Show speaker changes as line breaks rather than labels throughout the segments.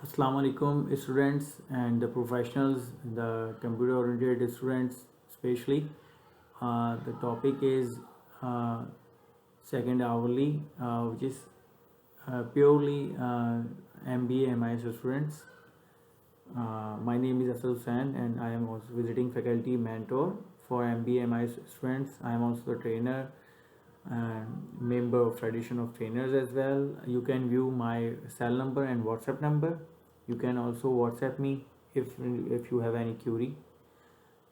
Assalamu alaikum students and the professionals, the computer oriented students especially. The topic is second hourly, which is purely MBA MIS students. My name is Asad Hussain and I am also visiting faculty mentor for MBA MIS students. I am also the trainer and member of Federation of Trainers as well. You can view my cell number and WhatsApp number. You can also WhatsApp me if you have any query.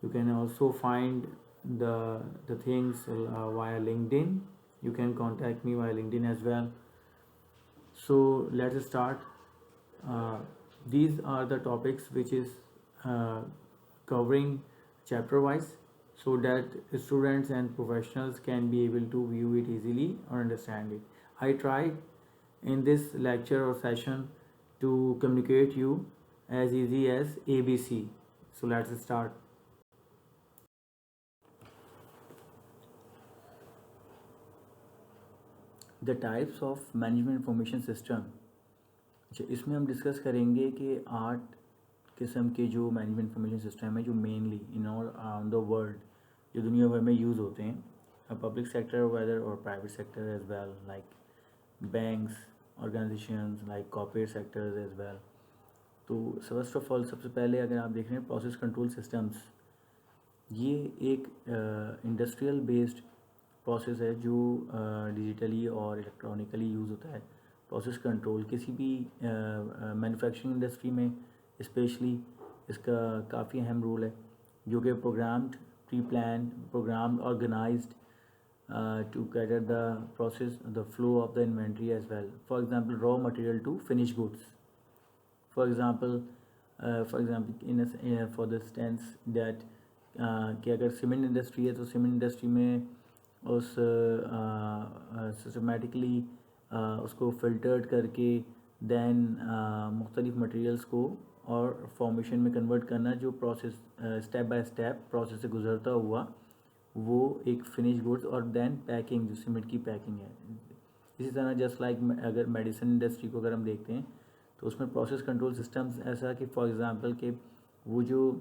You can also find the things via LinkedIn. You can contact me via LinkedIn as well. So let's start. uh, these are the topics which is covering chapter wise, so that students and professionals can be able to view it easily or understand it. I tried in this lecture or session to communicate you as easy as ABC. So let's start. The types of management information system. अच्छा, इसमें हम discuss करेंगे कि 8 किस्म के जो management information system है जो mainly in all around the world जो दुनिया भर में यूज़ होते हैं, पब्लिक सेक्टर वेदर और private sector as well, like banks, organisations, like corporate sectors as well. तो फर्स्ट ऑफ ऑल सबसे पहले अगर आप देख रहे हैं प्रोसेस कंट्रोल सिस्टम्स, ये एक इंडस्ट्रियल बेस्ड प्रोसेस है जो डिजिटली और इलेक्ट्रॉनिकली यूज़ होता है। प्रोसेस कंट्रोल किसी भी मैन्युफैक्चरिंग इंडस्ट्री में स्पेशली इसका काफ़ी अहम रोल है, जो कि programmed, pre plan, programmed, organised to cater the process, the flow of the inventory as well. For example, raw material to finished goods. For example, for the instance that कि अगर cement industry है तो cement industry में उस systematically उसको filtered करके then मुख्तलिफ materials को और फॉर्मेशन में कन्वर्ट करना, जो process step by step process से गुजरता हुआ वो एक फिनिश गुड्स और देन पैकिंग, जो सीमेंट की पैकिंग है। इसी तरह जस्ट लाइक अगर मेडिसिन इंडस्ट्री को अगर हम देखते हैं तो उसमें प्रोसेस कंट्रोल सिस्टम्स ऐसा कि फॉर एग्जांपल कि वो जो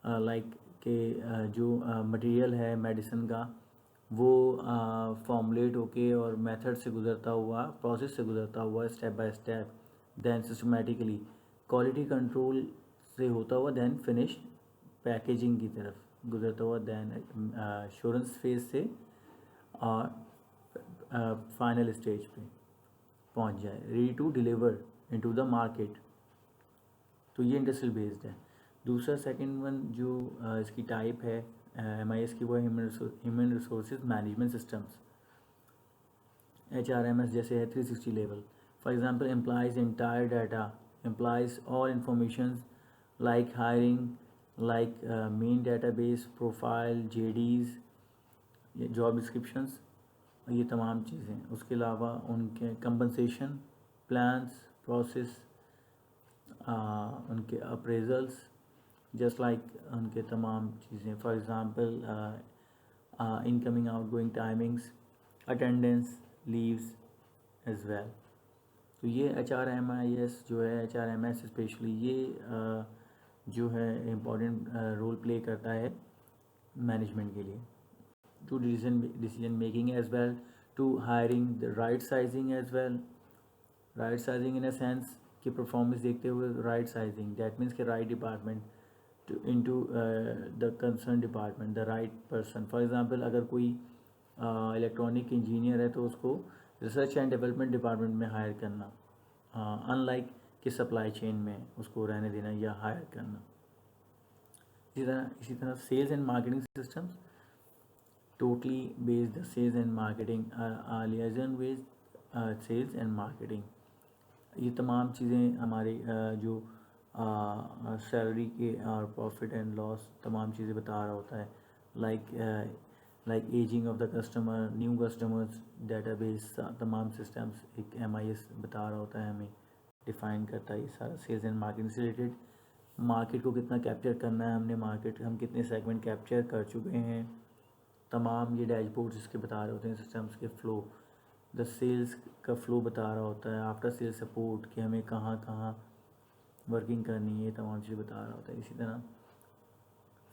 लाइक के जो मटेरियल है मेडिसिन का वो फॉर्मुलेट होके और मेथड से गुजरता हुआ, प्रोसेस से गुजरता हुआ step by step, then systematically quality control से होता हुआ देन फिनिश पैकेजिंग की तरफ गुजरता हुआ, देन एश्योरेंस फेज से और फाइनल स्टेज पे पहुंच जाए, ready to deliver into the market. तो ये इंडस्ट्रियल बेस्ड है। दूसरा सेकंड वन जो इसकी टाइप है MIS की, वो है human resources management systems, HRMS जैसे है 360 level. For example employees entire data, employees all information like hiring, like main database, profile, JDs, job descriptions, ये तमाम चीज़ें। उसके अलावा उनके कंपनसेशन प्लान्स, प्रोसेस, उनके अप्रेजल्स, जस्ट लाइक उनके तमाम चीज़ें। For example incoming outgoing timings, attendance, leaves as well. तो ये HRMIS जो है, HRMS स्पेशली ये जो है इम्पॉर्टेंट रोल प्ले करता है मैनेजमेंट के लिए, to decision making as well, to hiring, the right sizing as well. Right sizing in a sense कि परफॉर्मेंस देखते हुए राइट साइजिंग, दैट मीन्स कि right department into the concerned department, the right person. For example अगर कोई electronic engineer है तो उसको research and development department में हायर करना, अनलाइक कि सप्लाई चेन में उसको रहने देना या हायर करना। इसी तरह sales and marketing systems, totally based the sales and marketing, liaison based sales and marketing. ये तमाम चीज़ें हमारी जो सैलरी के और प्रॉफिट एंड लॉस तमाम चीज़ें बता रहा होता है, like ageing of the customer, new customers, database, तमाम सिस्टम्स एक MIS बता रहा होता है, हमें डिफ़ाइन करता है ये सारा। सेल्स एंड मार्केटिंग से रिलेटेड, मार्केट को कितना कैप्चर करना है हमने, मार्केट हम कितने सेगमेंट कैप्चर कर चुके हैं, तमाम ये डैशबोर्ड्स इसके बता रहे होते हैं सिस्टम्स के फ्लो। द सेल्स का फ्लो बता रहा होता है, आफ्टर सेल सपोर्ट कि हमें कहाँ कहाँ वर्किंग करनी है, तमाम चीज़ें बता रहा होता है। इसी तरह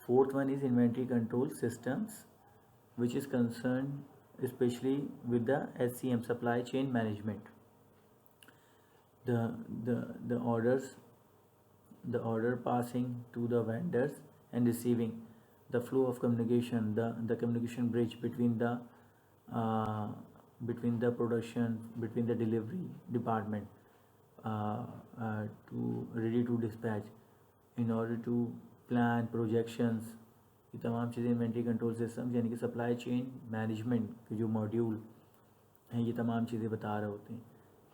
fourth one is inventory control systems which is concern specially with the SCM, supply chain management. The orders, the order passing to the vendors and receiving, the flow of communication, the communication bridge uh, between the production, between the delivery department to ready to dispatch in order to plan projections। ये तमाम चीज़ें inventory control system यानी कि supply chain management के जो module हैं ये तमाम चीज़ें बता रहे होते हैं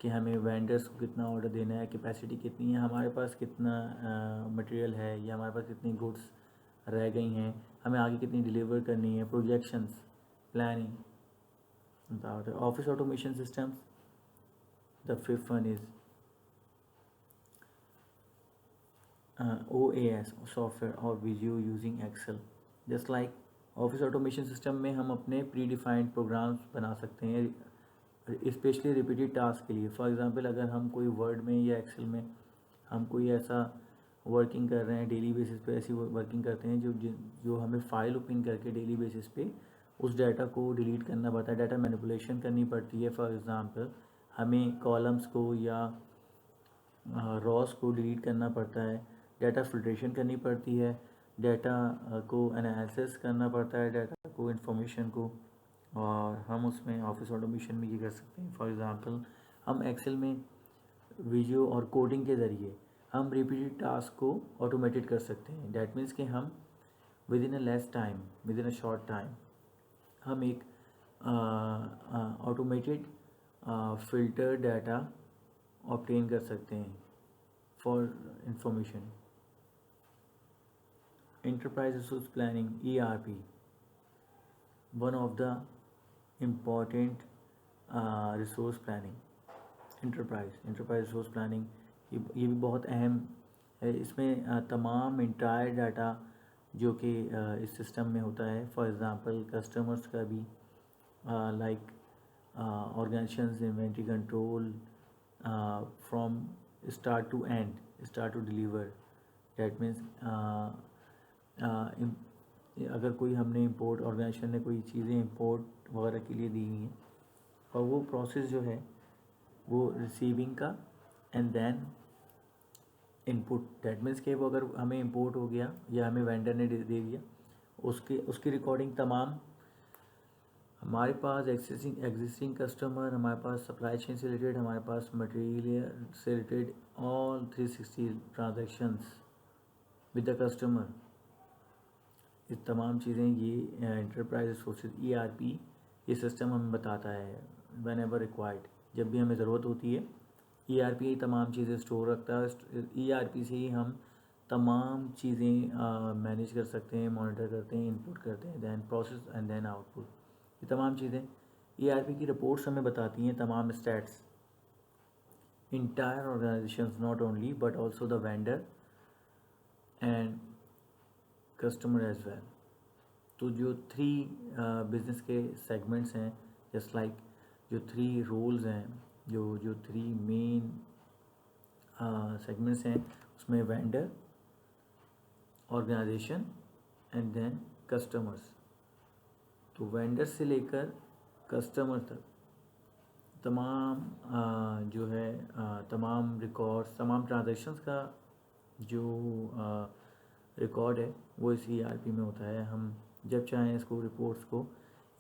कि हमें वेंडर्स को कितना ऑर्डर देना है, कैपेसिटी कितनी है, हमारे पास कितना मटेरियल है या हमारे पास कितनी गुड्स रह गई हैं, हमें आगे कितनी डिलीवर करनी है, प्रोजेक्शंस, प्लानिंग बता होता है। Office automation systems, the fifth one is OAS software और video using Excel. Just like office automation system में हम अपने प्री डिफाइंड प्रोग्राम्स बना सकते हैं स्पेशली रिपीटेड टास्क के लिए। फॉर एग्जांपल अगर हम कोई वर्ड में या एक्सेल में हम कोई ऐसा वर्किंग कर रहे हैं, डेली बेसिस पे ऐसी वर्किंग करते हैं जो हमें फाइल ओपन करके डेली बेसिस पे उस डाटा को डिलीट करना पड़ता है, डाटा मैनिपुलेशन करनी पड़ती है। फॉर एग्ज़ाम्पल हमें कॉलम्स को या रॉस को डिलीट करना पड़ता है, डाटा फिल्ट्रेशन करनी पड़ती है, डाटा को एनालिसिस करना पड़ता है, डाटा को इन्फॉर्मेशन को, और हम उसमें ऑफिस ऑटोमेशन में ये कर सकते हैं। फॉर एग्ज़ाम्पल हम एक्सेल में वीडियो और कोडिंग के ज़रिए हम रिपीटेड टास्क को ऑटोमेटेड कर सकते हैं। डैट मीन्स कि हम with in a less time, with in a short time हम एक ऑटोमेटेड फिल्टर डाटा ऑब्टेन कर सकते हैं for information. Enterprise Resource Planning ERP, one of the important resource planning। enterprise resource planning ये भी बहुत अहम है। इसमें तमाम इंटायर डाटा जो कि इस सिस्टम में होता है, फॉर एग्ज़ाम्पल कस्टमर्स का भी, like organisations, inventory control from start to end, start to deliver. That means अगर कोई हमने इंपोर्ट, ऑर्गेनाइजेशन ने कोई चीज़ें इंपोर्ट वगैरह के लिए दी हुई हैं और वो प्रोसेस जो है वो रिसीविंग का and then input. That means कि वो अगर हमें इंपोर्ट हो गया या हमें वेंडर ने दे दिया, उसकी रिकॉर्डिंग तमाम हमारे पास एग्जिस्टिंग कस्टमर, हमारे पास सप्लाई चेन से रिलेटेड, हमारे पास मटेरियल से related all 360 transactions with the customer, ये तमाम चीज़ें ये एंटरप्राइज रिसोर्सेज ERP ये सिस्टम हमें बताता है व्हेन एवर रिक्वायर्ड। जब भी हमें ज़रूरत होती है ERP ये तमाम चीज़ें स्टोर रखता है। ERP से ही हम तमाम चीज़ें मैनेज कर सकते हैं, मॉनिटर करते हैं, इनपुट करते हैं, then process and then output. ये तमाम चीज़ें ERP की रिपोर्ट्स हमें बताती हैं, तमाम stats, entire organisations, not only but also the vendor and customer as well. तो जो 3 बिजनेस के सेगमेंट्स हैं, जस्ट लाइक जो 3 रोल्स हैं, जो 3 मेन सेगमेंट्स हैं, उसमें vendor, organisation and then customers. तो वेंडर से लेकर कस्टमर तक तमाम जो है तमाम रिकॉर्ड्स, तमाम ट्रांजैक्शंस का जो रिकॉर्ड है वो इस ERP में होता है। हम जब चाहें इसको रिपोर्ट्स को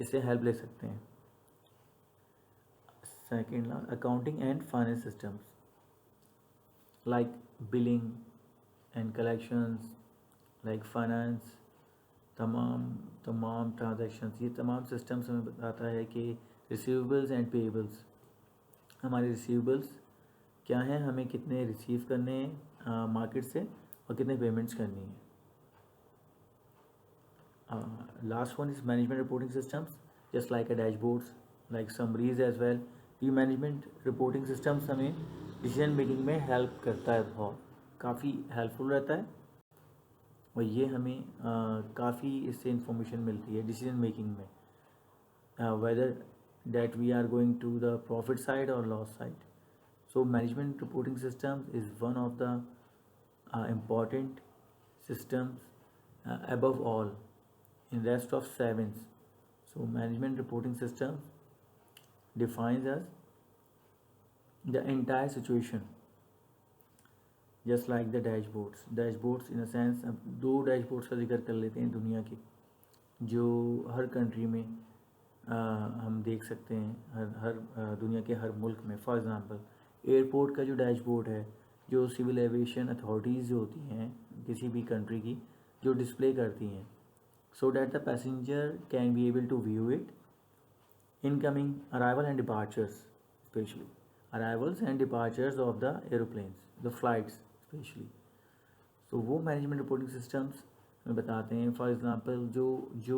इससे हेल्प ले सकते हैं। Second, accounting and finance systems like billing and collections, like finance, तमाम ट्रांजैक्शंस, ये तमाम सिस्टम्स हमें बताता है कि रिसीवेबल्स एंड पेएबल्स, हमारे रिसीवेबल्स क्या हैं, हमें कितने रिसीव करने हैं मार्केट से और कितने पेमेंट्स करनी है। Last one is management reporting systems, just like a dashboards, like summaries as well. ये मैनेजमेंट रिपोर्टिंग सिस्टम्स हमें डिसीजन मेकिंग में हेल्प करता है, बहुत काफ़ी हेल्पफुल रहता है और ये हमें काफ़ी इससे इंफॉर्मेशन मिलती है डिसीजन मेकिंग में, weather that we are going to the profit side or loss side. So management reporting systems is one of the important systems above all in rest of sevens. So management reporting system defines us the entire situation, just like the dashboards in a sense. अब दो dashboards का जिक्र कर लेते हैं दुनिया के, जो हर कंट्री में हम देख सकते हैं, हर दुनिया के हर मुल्क में. फॉर एग्ज़ाम्पल एयरपोर्ट का जो डैशबोर्ड है, जो सिविल एविएशन अथॉरिटीज़ जो होती हैं किसी भी कंट्री की, जो डिस्प्ले करती हैं, so that the passenger can be able to view it. Incoming, arrival and departures, especially arrivals and departures of the aeroplanes, the flights especially. So वो मैनेजमेंट रिपोर्टिंग सिस्टम्स हमें बताते हैं. फॉर एग्ज़ाम्पल जो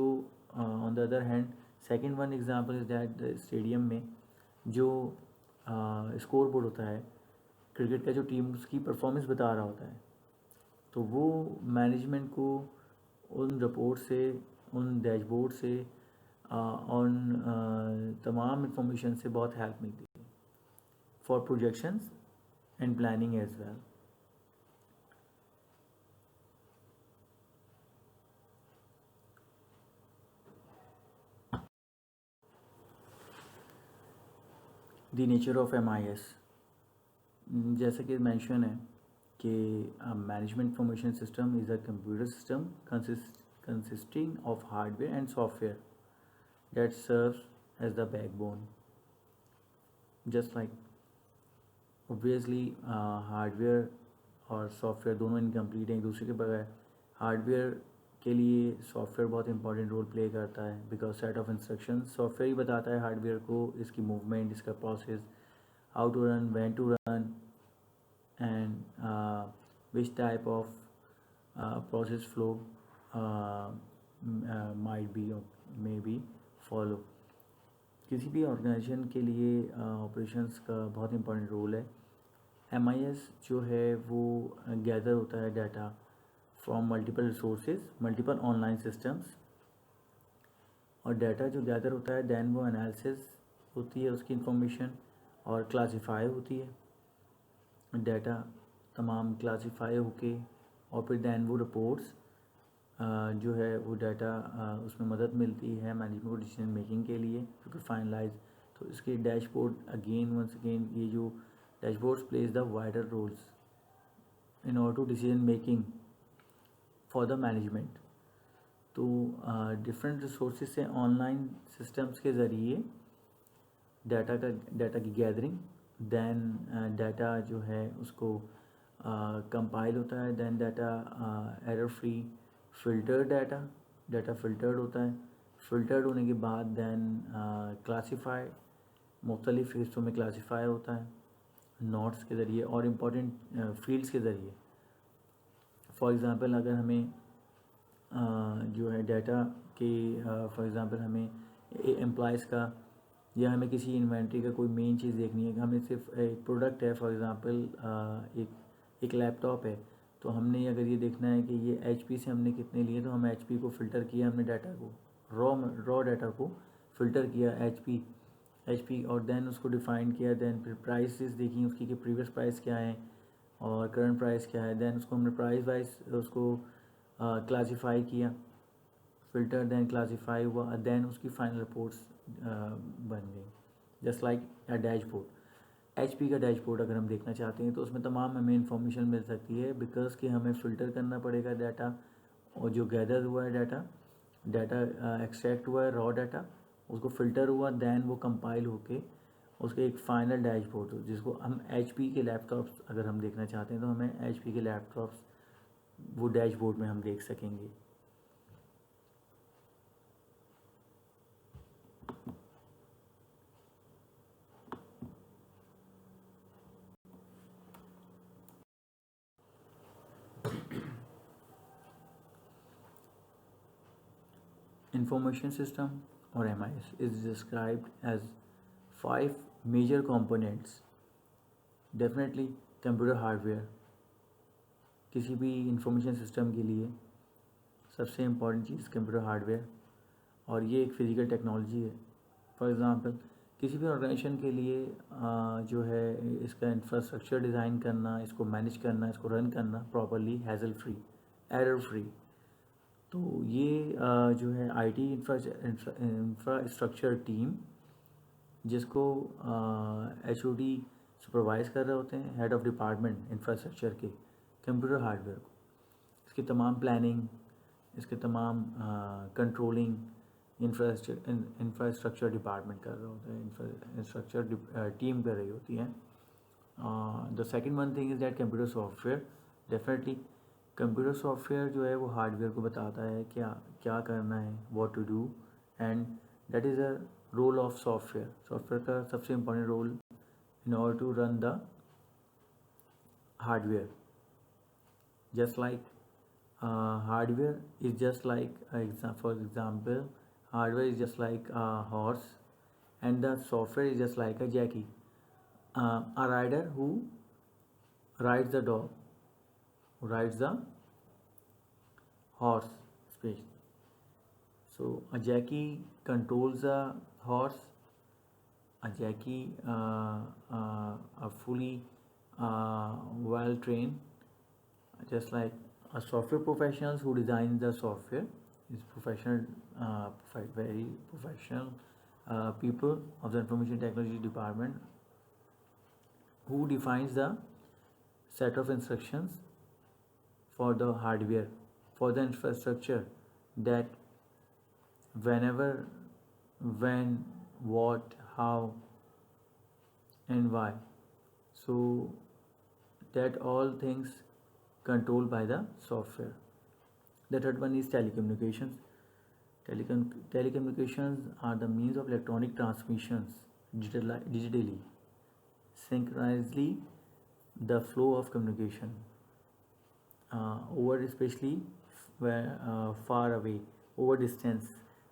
on the other hand second one example is that stadium में जो score board होता है cricket का, जो टीम उसकी परफॉर्मेंस बता रहा होता है, तो वो मैनेजमेंट को उन रिपोर्ट से, उन डैशबोर्ड से, उन तमाम इंफॉर्मेशन से बहुत हेल्प मिलती है for projections and planning as well. The nature of MIS, जैसा कि मेंशन है कि management information system is a computer system consisting of hardware and software that serves as the backbone. Just like obviously hardware और software दोनों incomplete हैं एक दूसरे के बगैर. हार्डवेयर के लिए सॉफ्टवेयर बहुत इंपॉर्टेंट रोल प्ले करता है, because set of instruction software ही बताता है हार्डवेयर को इसकी मूवमेंट, इसका process, how to run, when to run, and which type of process flow might be or may be follow. किसी भी ऑर्गेनाइजेशन के लिए ऑपरेशंस का बहुत इंपॉर्टेंट रोल है. MIS जो है वो गैदर होता है data from multiple resources, multiple online systems, और डाटा जो गैदर होता है दैन वो एनालिसिस होती है उसकी इंफॉर्मेशन और क्लासीफाई होती है. डाटा तमाम क्लासीफाई होके और फिर दैन वो रिपोर्ट्स जो है वो डाटा उसमें मदद मिलती है मैनेजमेंट को डिसीजन मेकिंग के लिए क्योंकि फाइनलाइज. तो इसके डैशबोर्ड वंस अगेन ये जो dashboards plays the wider roles in order to decision making for the management. तो डिफरेंट रिसोर्सेज से ऑनलाइन सिस्टम्स के ज़रिए डाटा की गैदरिंग, दैन डाटा जो है उसको कंपाइल होता है, then data error free filtered data filtered होता है. फ़िल्टर्ड होने के बाद दैन क्लासीफाई, मुख्तलिफ़ हिस्सों में क्लासीफाई होता है नोट्स के ज़रिए और इम्पॉर्टेंट फील्ड्स के ज़रिए. फॉर एग्ज़ाम्पल अगर हमें जो है डाटा के फॉर एग्ज़ाम्पल हमें एम्प्लॉइज़ का या हमें किसी इन्वेंट्री का कोई मेन चीज़ देखनी है, हमें सिर्फ एक प्रोडक्ट है, फॉर एग्ज़ाम्पल एक लैपटॉप है, तो हमने अगर ये देखना है कि ये HP से हमने कितने लिए, तो हम HP को फ़िल्टर किया, हमने डाटा को रॉ डाटा को फ़िल्टर किया HP और दैन उसको डिफ़ाइन किया, दैन फिर प्राइसेस देखी उसकी कि प्रीवियस प्राइस क्या है और करंट प्राइस क्या है, दैन उसको हमने प्राइस वाइज उसको क्लासीफाई किया, फ़िल्टर दैन क्लासीफाई हुआ, दैन उसकी फाइनल रिपोर्ट्स बन गई. जस्ट लाइक अ डैशबोर्ड. HP का डैशबोर्ड अगर हम देखना चाहते हैं तो उसमें तमाम हमें इंफॉर्मेशन मिल सकती है बिकॉज कि हमें फ़िल्टर करना पड़ेगा डाटा, और जो गैदर हुआ है डाटा एक्सट्रैक्ट हुआ है रॉ डाटा, उसको फ़िल्टर हुआ, दैन वो कंपाइल होके उसके एक फ़ाइनल डैशबोर्ड हो जिसको हम HP के लैपटॉप्स अगर हम देखना चाहते हैं तो हमें HP के लैपटॉप्स वो डैशबोर्ड में हम देख सकेंगे. Information system or MIS is described as 5 major components. Definitely computer hardware किसी भी इंफॉर्मेशन सिस्टम के लिए सबसे इम्पॉर्टेंट चीज़ कंप्यूटर हार्डवेयर, और ये एक फ़िज़िकल टेक्नोलॉजी है. फॉर एग्ज़ाम्पल किसी भी ऑर्गेनाइजेशन के लिए जो है इसका इंफ्रास्ट्रक्चर डिज़ाइन करना, इसको मैनेज करना, इसको रन करना properly hassle free, error free. तो ये जो है आईटी इंफ्रास्ट्रक्चर टीम, जिसको एचओडी सुपरवाइज़ कर रहे होते हैं, हेड ऑफ डिपार्टमेंट इंफ्रास्ट्रक्चर के कंप्यूटर हार्डवेयर को, इसकी तमाम प्लानिंग, इसके तमाम कंट्रोलिंग इंफ्रास्ट्रक्चर डिपार्टमेंट कर रहे होते हैं, इंफ्रास्ट्रक्चर टीम कर रही होती है। The second one thing is that computer software, definitely computer software जो है वो हार्डवेयर को बताता है क्या क्या करना है, what to do, and that is a role of software. Software का सबसे important role in order to run the hardware, just like hardware is just like for example, hardware is just like a horse and the software is just like a jockey, a rider who rides the dog, who rides the horse especially. So a jockey controls a horse, a jockey a fully well trained, just like a software professionals who design the software is professional, very professional people of the information technology department who defines the set of instructions for the hardware, for the infrastructure, that whenever, when, what, how and why. So that all things controlled by the software. The third one is telecommunications. Telecommunications are the means of electronic transmissions digitally, synchronously the flow of communication over, especially where far away, over distance.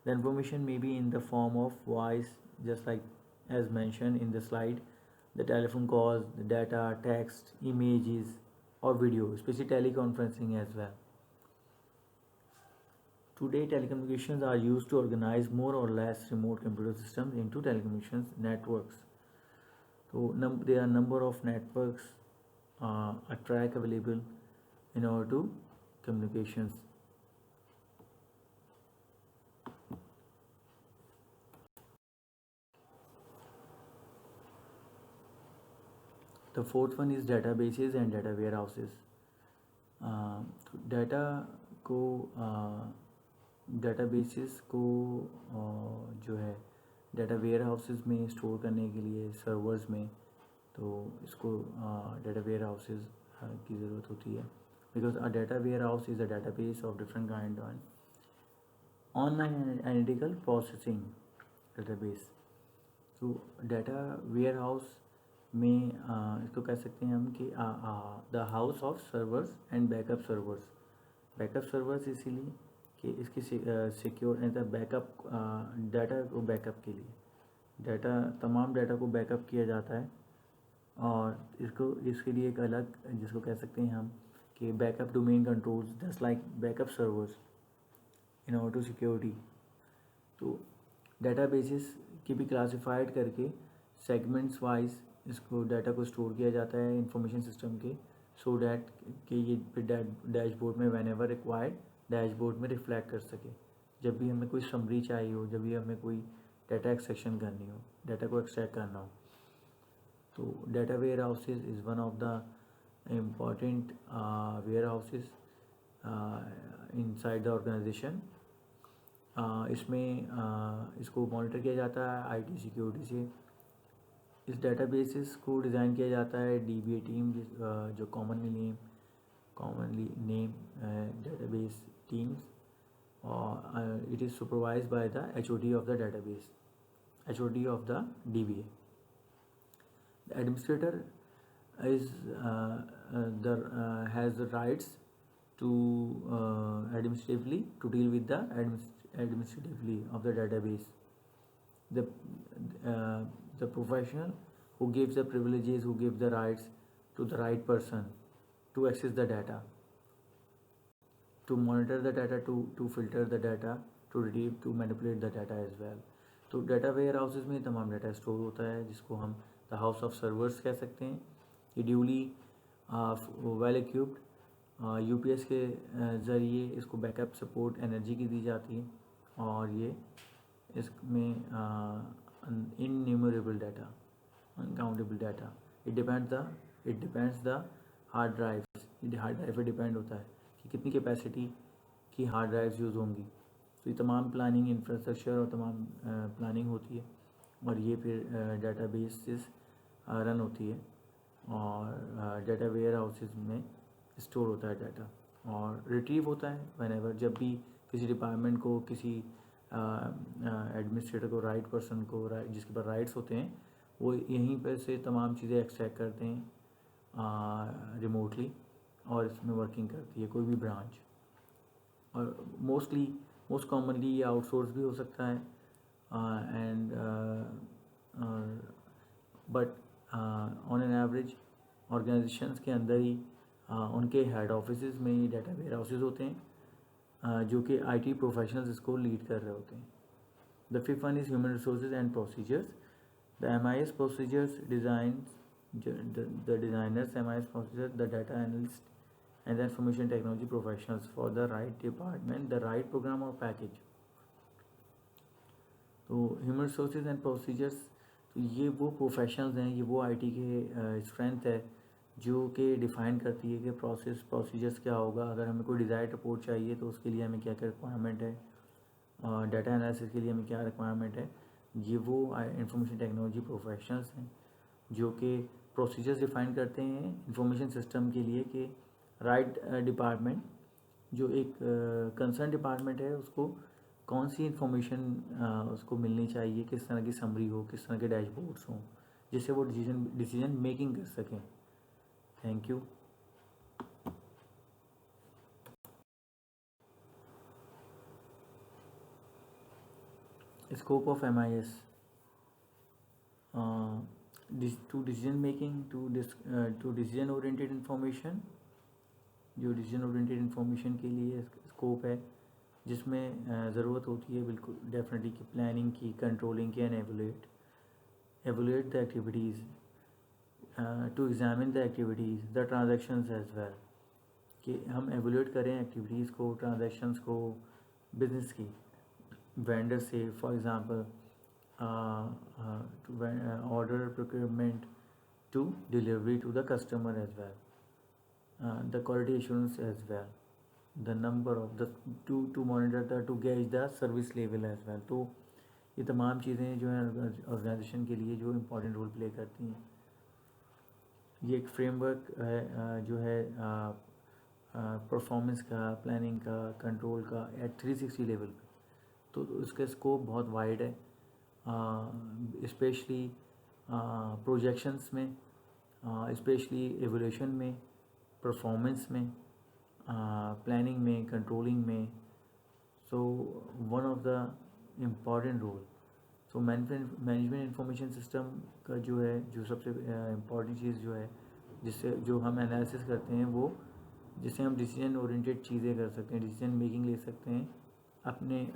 The information may be in the form of voice, just like as mentioned in the slide, the telephone calls, the data, text, images, or video, especially teleconferencing as well. Today, telecommunications are used to organize more or less remote computer systems into telecommunications networks. So there are a number of networks, a track available in order to communications. The fourth one is databases and data warehouses. Databases को जो है data where houses में store करने के लिए servers में, तो इसको डेटा वेयर हाउसेस की ज़रूरत होती है, because a data warehouse is a database of different kind on online analytical processing database. तो डेटा वेयर हाउस में इसको कह सकते हैं हम कि the house of servers and backup servers. Backup servers इसीलिए कि इसकी सिक्योर बैकअप डाटा को बैकअप के लिए तमाम डाटा को बैकअप किया जाता है, और इसके लिए एक अलग, जिसको कह सकते हैं हम कि backup domain controls, just like backup servers in order to security. तो डेटाबेसेस की भी क्लासिफाइड करके सेगमेंट्स वाइज इसको डाटा को स्टोर किया जाता है इंफॉर्मेशन सिस्टम के, सो डैट कि ये डैशबोर्ड में व्हेन एवर रिक्वायर्ड डैशबोर्ड में रिफ्लेक्ट कर सके। जब भी हमें कोई समरी चाहिए हो, जब भी हमें कोई डाटा एक्सट्रैक्शन करनी हो, डाटा को एक्सट्रैक्ट करना हो, तो data warehouses is one of the important warehouses inside the organisation. इसमें इसको मॉनिटर किया जाता है आईटी सिक्योरिटी से। इस डेटाबेसेस को डिज़ाइन किया जाता है डीबीए टीम, जो कॉमनली नेम डेटाबेस टीम्स, और it is supervised by the HOD of the database, HOD of the dBA. The administrator is has the rights to administratively to deal with the administratively of the database. The professional who gives the privileges, who gives the rights to the right person to access the data, to monitor the data, to filter the data, to retrieve, to manipulate the data as well. तो data where houses में तमाम data store होता है, जिसको हम the house of servers कह सकते हैं। ये ड्यूली वेल इक्विप्ड यूपीएस के ज़रिए इसको बैकअप सपोर्ट एनर्जी की दी जाती है, और ये इसमें innumerable data, uncountable data, it depends the hard drive. ये हार्ड ड्राइव पे डिपेंड होता है कि कितनी कैपेसिटी की हार्ड ड्राइव्स यूज़ होंगी। तो ये तमाम प्लानिंग इंफ्रास्ट्रक्चर और तमाम प्लानिंग होती है, और ये फिर डाटा बेसिस रन होती है, और डाटा वेयर हाउसेज में स्टोर होता है डाटा, और रिट्रीव होता है व्हेनेवर, जब भी किसी डिपार्टमेंट को, किसी एडमिनिस्ट्रेटर को, राइट पर्सन को, जिसके पास राइट्स होते हैं, वो यहीं पर से तमाम चीज़ें एक्सट्रैक्ट करते हैं रिमोटली, और इसमें वर्किंग करती है कोई भी ब्रांच। और मोस्ट कॉमनली ये आउटसोर्स भी हो सकता है, and but on an average organisations के अंदर ही उनके हेड ऑफिसेज में ही डाटा वेयर हाउसेज होते हैं, जो कि आईटी प्रोफेशनल्स इसको लीड कर रहे होते हैं। The fifth one is human resources and procedures. The MIS procedures designs, the designers, MIS procedure, the data analyst, and the information technology professionals for the right department, the right program or package. तो human resources and procedures, तो ये वो professionals हैं, ये वो IT के strength है जो कि डिफ़ाइन करती है कि प्रोसीजर्स क्या होगा। अगर हमें कोई डिज़ायर्ड रिपोर्ट चाहिए तो उसके लिए हमें क्या क्या रिक्वायरमेंट है, डाटा एनालिसिस के लिए हमें क्या रिक्वायरमेंट है। ये वो इंफॉर्मेशन टेक्नोलॉजी प्रोफेशनल्स हैं जो कि प्रोसीजर्स डिफ़ाइन करते हैं इंफॉर्मेशन सिस्टम के लिए, कि राइट डिपार्टमेंट, जो एक कंसर्न डिपार्टमेंट है, उसको कौन सी इंफॉर्मेशन उसको मिलनी चाहिए, किस तरह की समरी हो, किस तरह के डैशबोर्ड्स हों, जिससे वो डिसीजन मेकिंग कर सकें। Thank you. Scope of MIS to decision making, to decision oriented information। जो डिसीजन ओरिएंटेड इंफॉर्मेशन के लिए स्कोप है, जिसमें ज़रूरत होती है बिल्कुल डेफिनेटली कि प्लानिंग की, कंट्रोलिंग की, and evaluate the activities, to examine the activities, the transactions as well, कि हम एवोल्यूएट करें एक्टिविटीज़ को, ट्रांजैक्शंस को, बिजनेस की, वेंडर से, for example order procurement to delivery to the customer as well, the quality assurance as well, the number of the to monitor the to gauge the service level as well। तो ये तमाम चीज़ें जो हैं organisation के लिए जो important role play करती हैं। ये एक फ्रेमवर्क है जो है परफॉर्मेंस का, प्लानिंग का, कंट्रोल का एट 360 लेवल पे। तो उसका स्कोप बहुत वाइड है, स्पेशली प्रोजेक्शंस में, स्पेशली एवोल्यूशन में, परफॉर्मेंस में, प्लानिंग में, कंट्रोलिंग में। So one of the important role, so management information system का जो है, जो सबसे इम्पॉर्टेंट चीज़ जो है, जिससे जो हम एनालिसिस करते हैं, वो जिससे हम डिसीजन ओरिएंटेड चीज़ें कर सकते हैं, डिसीजन मेकिंग ले सकते हैं अपने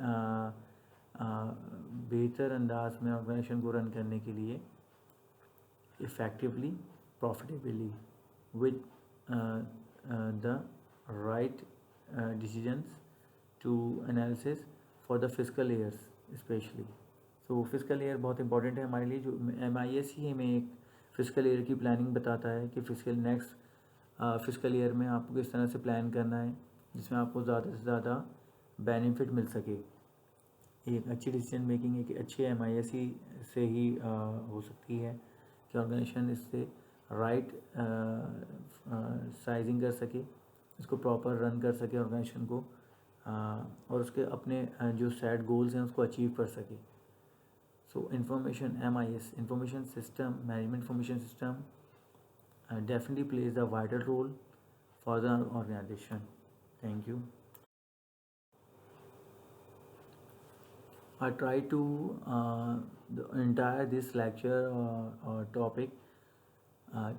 बेहतर अंदाज में ऑर्गेनाइजेशन को रन करने के लिए, effectively, profitably, with the right decisions to analysis for the fiscal years especially। so fiscal year बहुत इंपॉर्टेंट है हमारे लिए। जो MIS ही हमें एक फिजिकल ईयर की प्लानिंग बताता है कि नेक्स्ट फिजिकल ईयर में आपको किस तरह से प्लान करना है, जिसमें आपको ज़्यादा से ज़्यादा बेनिफिट मिल सके। एक अच्छी डिसीजन मेकिंग एक अच्छे MIS से ही हो सकती है कि ऑर्गेनाइजेशन इससे राइट साइजिंग कर सके, इसको प्रॉपर रन कर सके ऑर्गेनाइजेशन को, और उसके अपने जो सेट गोल्स हैं उसको अचीव कर सके। सो information MIS information system, management information system definitely plays a vital role for the organization। Thank you। I try to the entire this lecture or topic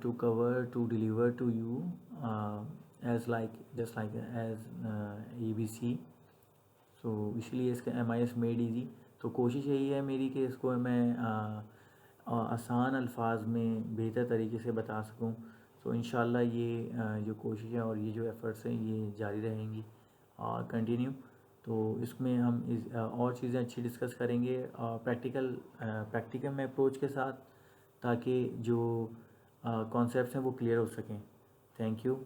to cover, to deliver to you as like just like as ABC। so इसलिए इसका MIS made easy, तो कोशिश यही है मेरी कि इसको मैं आसान अल्फाज में बेहतर तरीके से बता सकूं। तो इंशाल्लाह ये जो कोशिश है और ये जो एफ़र्ट्स हैं ये जारी रहेंगी और कंटिन्यू। तो इसमें हम और चीज़ें अच्छी डिस्कस करेंगे प्रैक्टिकल में अप्रोच के साथ, ताकि जो कॉन्सेप्ट्स हैं वो क्लियर हो सकें। Thank you.